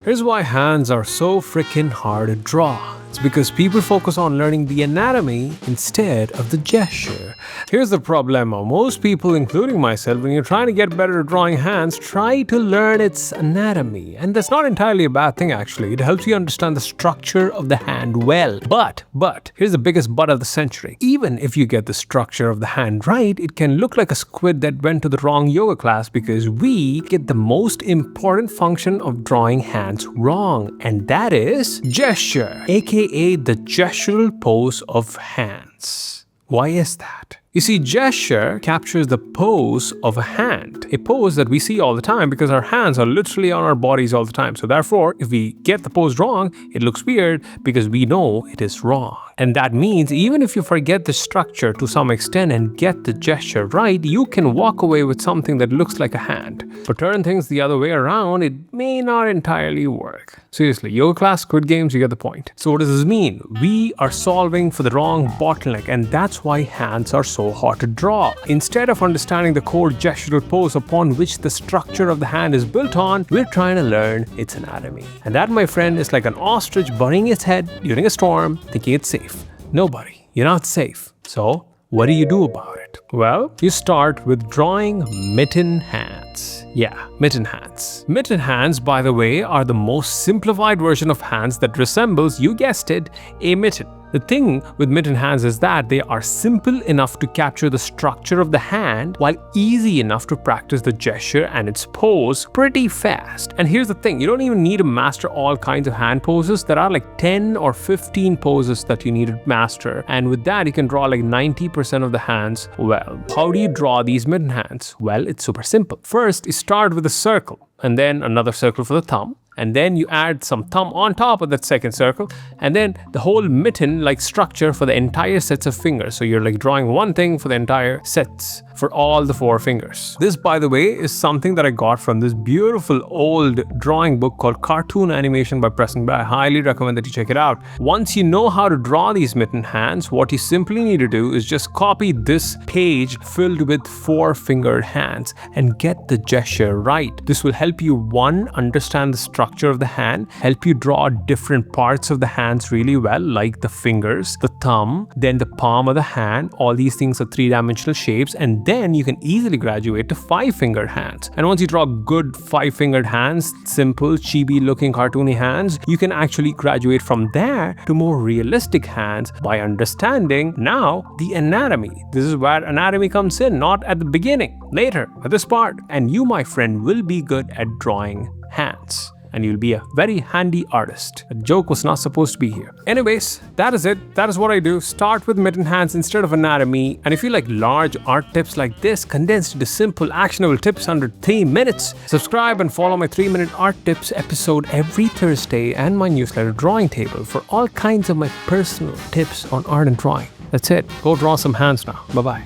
Here's why hands are so freaking hard to draw. It's because people focus on learning the anatomy instead of the gesture. Here's the problema. Most people, including myself, when you're trying to get better at drawing hands, try to learn its anatomy. And that's not entirely a bad thing, actually. It helps you understand the structure of the hand well. But, here's the biggest but of the century. Even if you get the structure of the hand right, it can look like a squid that went to the wrong yoga class because we get the most important function of drawing hands wrong. And that is gesture, aka the gestural pose of hands. Why is that? You see, gesture captures the pose of a hand, a pose that we see all the time because our hands are literally on our bodies all the time. So therefore, if we get the pose wrong, it looks weird because we know it is wrong. And that means even if you forget the structure to some extent and get the gesture right, you can walk away with something that looks like a hand. But turn things the other way around, it may not entirely work. Seriously, yoga class, Squid Games, you get the point. So what does this mean? We are solving for the wrong bottleneck, and that's why hands are so hard to draw. Instead of understanding the core gestural pose upon which the structure of the hand is built on, we're trying to learn its anatomy. And that, my friend, is like an ostrich burying its head during a storm, thinking it's safe. Nobody. You're not safe. So, what do you do about it? Well, you start with drawing mitten hands. Yeah, mitten hands. Mitten hands, by the way, are the most simplified version of hands that resembles, you guessed it, a mitten. The thing with mitten hands is that they are simple enough to capture the structure of the hand while easy enough to practice the gesture and its pose pretty fast. And here's the thing, you don't even need to master all kinds of hand poses. There are like 10 or 15 poses that you need to master. And with that, you can draw like 90% of the hands well. How do you draw these mitten hands? Well, it's super simple. First, you start with a circle and then another circle for the thumb. And then you add some thumb on top of that second circle, and then the whole mitten-like structure for the entire sets of fingers. So you're like drawing one thing for the entire sets for all the 4 fingers. This, by the way, is something that I got from this beautiful old drawing book called Cartoon Animation by Preston Bay. I highly recommend that you check it out. Once you know how to draw these mitten hands, what you simply need to do is just copy this page filled with 4-fingered hands and get the gesture right. This will help you, one, understand the structure of the hand, help you draw different parts of the hands really well, like the fingers, the thumb, then the palm of the hand. All these things are 3-dimensional shapes, and then you can easily graduate to 5-fingered hands. And once you draw good 5-fingered hands, simple, chibi-looking cartoony hands, you can actually graduate from there to more realistic hands by understanding now the anatomy. This is where anatomy comes in, not at the beginning, later, at this part. And you, my friend, will be good at drawing hands. And you'll be a very handy artist. A joke was not supposed to be here. Anyways, that is it. That is what I do. Start with mitten hands instead of anatomy. And if you like large art tips like this, condensed into simple, actionable tips under 3 minutes, subscribe and follow my 3-minute art tips episode every Thursday and my newsletter Drawing Table for all kinds of my personal tips on art and drawing. That's it. Go draw some hands now. Bye-bye.